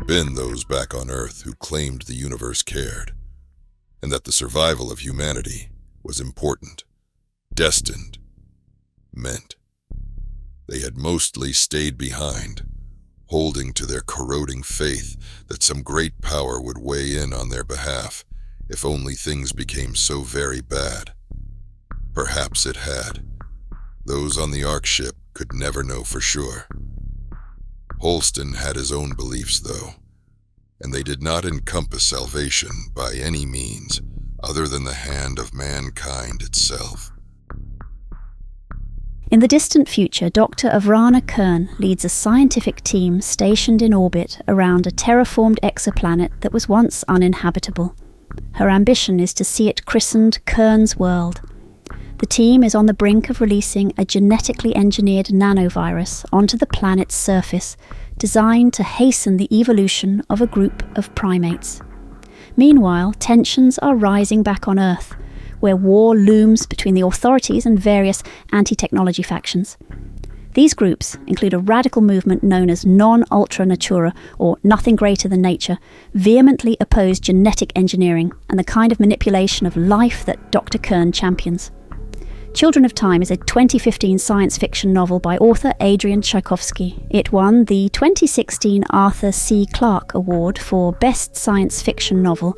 had been those back on Earth who claimed the universe cared, and that the survival of humanity was important, destined, meant. They had mostly stayed behind, holding to their corroding faith that some great power would weigh in on their behalf if only things became so very bad. Perhaps it had. Those on the Ark ship could never know for sure. Holston had his own beliefs, though, and they did not encompass salvation by any means other than the hand of mankind itself. In the distant future, Dr. Avrana Kern leads a scientific team stationed in orbit around a terraformed exoplanet that was once uninhabitable. Her ambition is to see it christened Kern's World. The team is on the brink of releasing a genetically engineered nanovirus onto the planet's surface, designed to hasten the evolution of a group of primates. Meanwhile, tensions are rising back on Earth, where war looms between the authorities and various anti-technology factions. These groups include a radical movement known as Non-Ultra Natura, or Nothing Greater Than Nature, vehemently oppose genetic engineering and the kind of manipulation of life that Dr. Kern champions. Children of Time is a 2015 science fiction novel by author Adrian Tchaikovsky. It won the 2016 Arthur C. Clarke Award for Best Science Fiction Novel,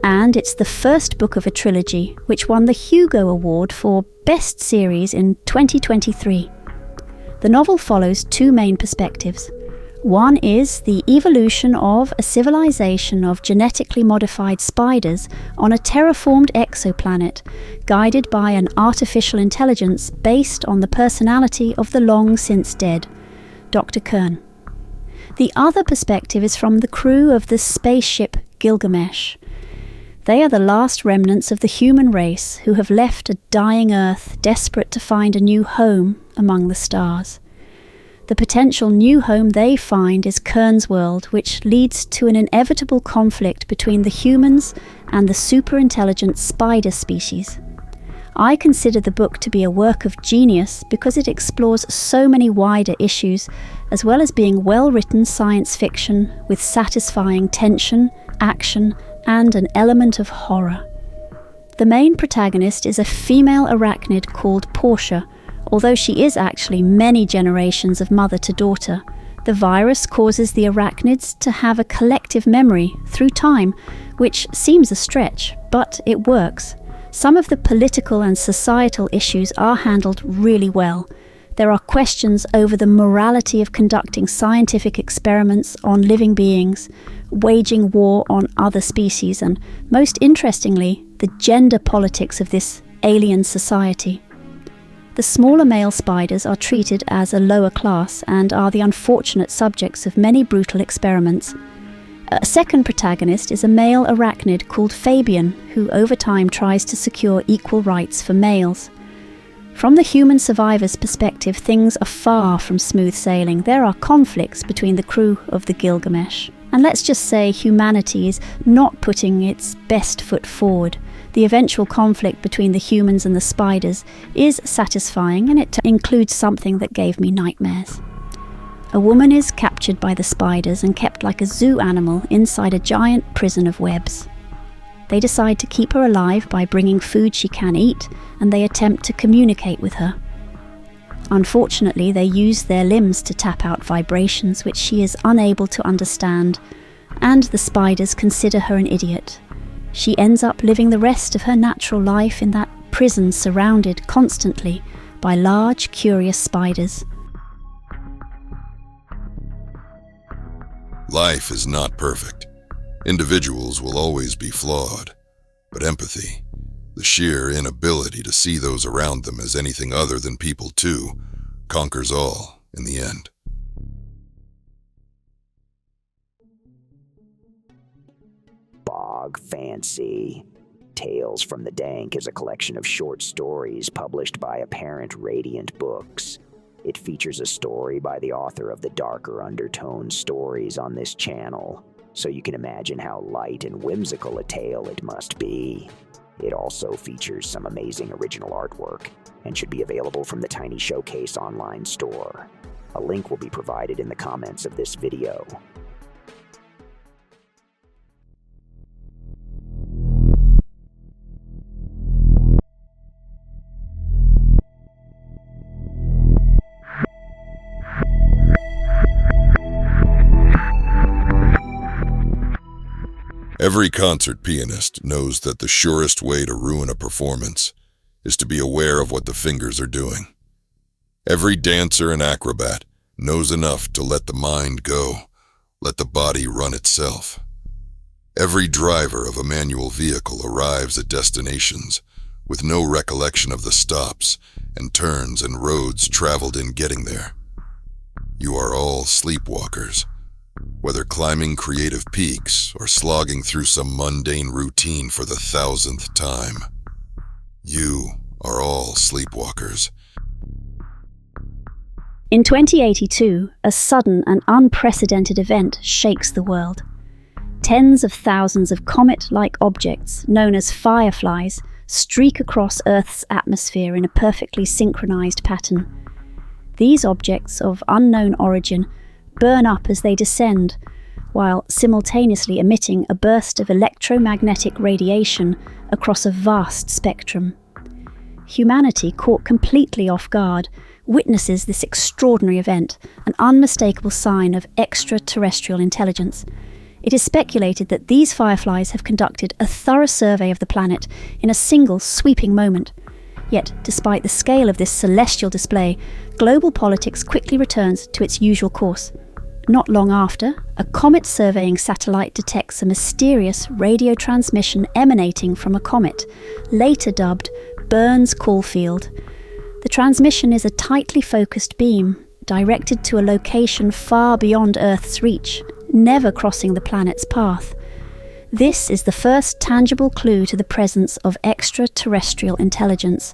and it's the first book of a trilogy which won the Hugo Award for Best Series in 2023. The novel follows two main perspectives. One is the evolution of a civilization of genetically modified spiders on a terraformed exoplanet, guided by an artificial intelligence based on the personality of the long-since dead, Dr. Kern. The other perspective is from the crew of the spaceship Gilgamesh. They are the last remnants of the human race who have left a dying Earth, desperate to find a new home among the stars. The potential new home they find is Kern's World, which leads to an inevitable conflict between the humans and the super-intelligent spider species. I consider the book to be a work of genius because it explores so many wider issues, as well as being well-written science fiction with satisfying tension, action, and an element of horror. The main protagonist is a female arachnid called Portia. Although she is actually many generations of mother to daughter, the virus causes the arachnids to have a collective memory through time, which seems a stretch, but it works. Some of the political and societal issues are handled really well. There are questions over the morality of conducting scientific experiments on living beings, waging war on other species, and, most interestingly, the gender politics of this alien society. The smaller male spiders are treated as a lower class and are the unfortunate subjects of many brutal experiments. A second protagonist is a male arachnid called Fabian, who over time tries to secure equal rights for males. From the human survivor's perspective, things are far from smooth sailing. There are conflicts between the crew of the Gilgamesh. And let's just say humanity is not putting its best foot forward. The eventual conflict between the humans and the spiders is satisfying, and it includes something that gave me nightmares. A woman is captured by the spiders and kept like a zoo animal inside a giant prison of webs. They decide to keep her alive by bringing food she can eat, and they attempt to communicate with her. Unfortunately, they use their limbs to tap out vibrations which she is unable to understand, and the spiders consider her an idiot. She ends up living the rest of her natural life in that prison, surrounded constantly by large, curious spiders. Life is not perfect. Individuals will always be flawed, but empathy, the sheer inability to see those around them as anything other than people too, conquers all in the end. BOG Fancy. Tales from the Dank is a collection of short stories published by Apparent Radiant Books. It features a story by the author of the darker undertone stories on this channel, so you can imagine how light and whimsical a tale it must be. It also features some amazing original artwork and should be available from the Tiny Showcase online store. A link will be provided in the comments of this video. Every concert pianist knows that the surest way to ruin a performance is to be aware of what the fingers are doing. Every dancer and acrobat knows enough to let the mind go, let the body run itself. Every driver of a manual vehicle arrives at destinations with no recollection of the stops and turns and roads traveled in getting there. You are all sleepwalkers, whether climbing creative peaks or slogging through some mundane routine for the 1000th time. You are all sleepwalkers. In 2082, a sudden and unprecedented event shakes the world. Tens of thousands of comet-like objects, known as fireflies, streak across Earth's atmosphere in a perfectly synchronized pattern. These objects of unknown origin burn up as they descend, while simultaneously emitting a burst of electromagnetic radiation across a vast spectrum. Humanity, caught completely off guard, witnesses this extraordinary event, an unmistakable sign of extraterrestrial intelligence. It is speculated that these fireflies have conducted a thorough survey of the planet in a single sweeping moment. Yet, despite the scale of this celestial display, global politics quickly returns to its usual course. Not long after, a comet-surveying satellite detects a mysterious radio transmission emanating from a comet, later dubbed Burns Caulfield. The transmission is a tightly focused beam, directed to a location far beyond Earth's reach, never crossing the planet's path. This is the first tangible clue to the presence of extraterrestrial intelligence,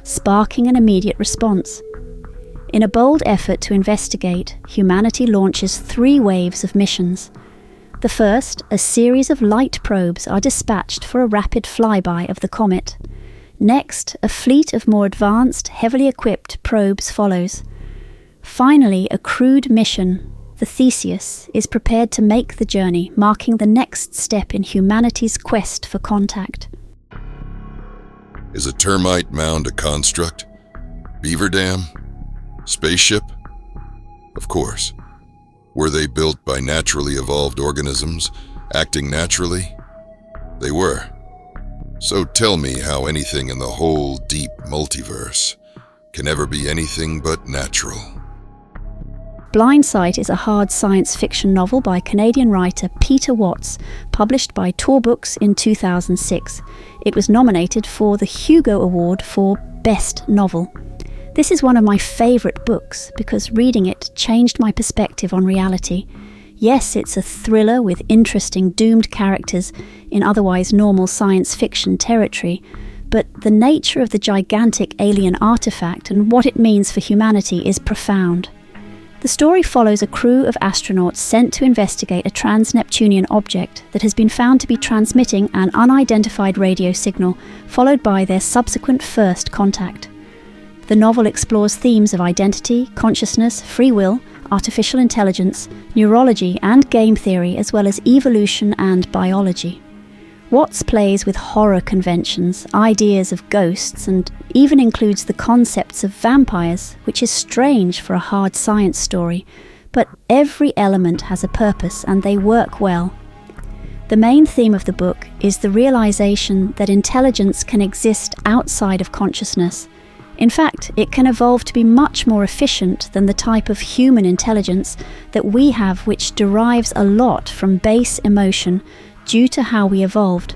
sparking an immediate response. In a bold effort to investigate, humanity launches 3 waves of missions. The first, a series of light probes, are dispatched for a rapid flyby of the comet. Next, a fleet of more advanced, heavily equipped probes follows. Finally, a crewed mission, the Theseus, is prepared to make the journey, marking the next step in humanity's quest for contact. Is a termite mound a construct? Beaver dam? Spaceship? Of course. Were they built by naturally evolved organisms, acting naturally? They were. So tell me how anything in the whole deep multiverse can ever be anything but natural. Blindsight is a hard science fiction novel by Canadian writer Peter Watts, published by Tor Books in 2006. It was nominated for the Hugo Award for Best Novel. This is one of my favourite books because reading it changed my perspective on reality. Yes, it's a thriller with interesting doomed characters in otherwise normal science fiction territory, but the nature of the gigantic alien artifact and what it means for humanity is profound. The story follows a crew of astronauts sent to investigate a trans-Neptunian object that has been found to be transmitting an unidentified radio signal, followed by their subsequent first contact. The novel explores themes of identity, consciousness, free will, artificial intelligence, neurology and game theory, as well as evolution and biology. Watts plays with horror conventions, ideas of ghosts, and even includes the concepts of vampires, which is strange for a hard science story, but every element has a purpose and they work well. The main theme of the book is the realization that intelligence can exist outside of consciousness. In fact, it can evolve to be much more efficient than the type of human intelligence that we have, which derives a lot from base emotion due to how we evolved.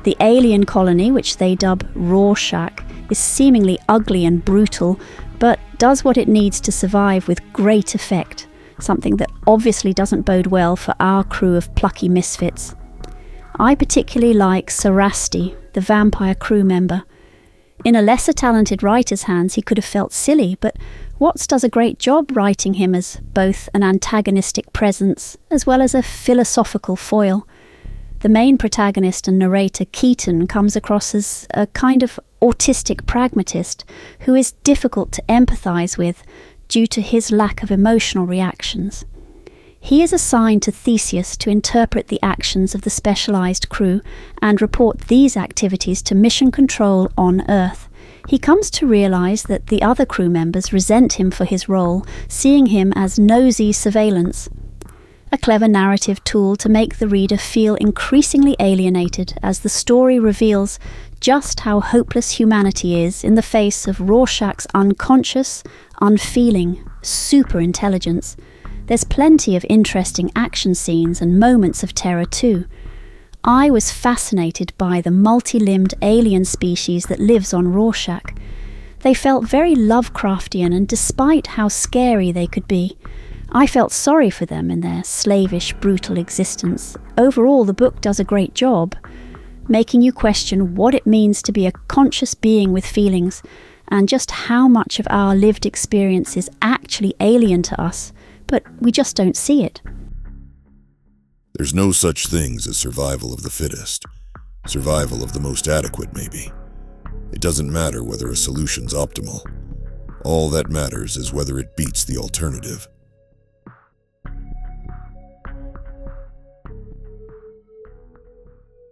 The alien colony, which they dub Rorschach, is seemingly ugly and brutal, but does what it needs to survive with great effect, something that obviously doesn't bode well for our crew of plucky misfits. I particularly like Sarasti, the vampire crew member. In a lesser talented writer's hands, he could have felt silly, but Watts does a great job writing him as both an antagonistic presence as well as a philosophical foil. The main protagonist and narrator, Keaton, comes across as a kind of autistic pragmatist who is difficult to empathise with due to his lack of emotional reactions. He is assigned to Theseus to interpret the actions of the specialised crew and report these activities to mission control on Earth. He comes to realise that the other crew members resent him for his role, seeing him as nosy surveillance. A clever narrative tool to make the reader feel increasingly alienated as the story reveals just how hopeless humanity is in the face of Rorschach's unconscious, unfeeling, super-intelligence. There's plenty of interesting action scenes and moments of terror too. I was fascinated by the multi-limbed alien species that lives on Rorschach. They felt very Lovecraftian, and despite how scary they could be, I felt sorry for them in their slavish, brutal existence. Overall, the book does a great job, making you question what it means to be a conscious being with feelings, and just how much of our lived experience is actually alien to us, but we just don't see it. There's no such things as survival of the fittest. Survival of the most adequate, maybe. It doesn't matter whether a solution's optimal. All that matters is whether it beats the alternative.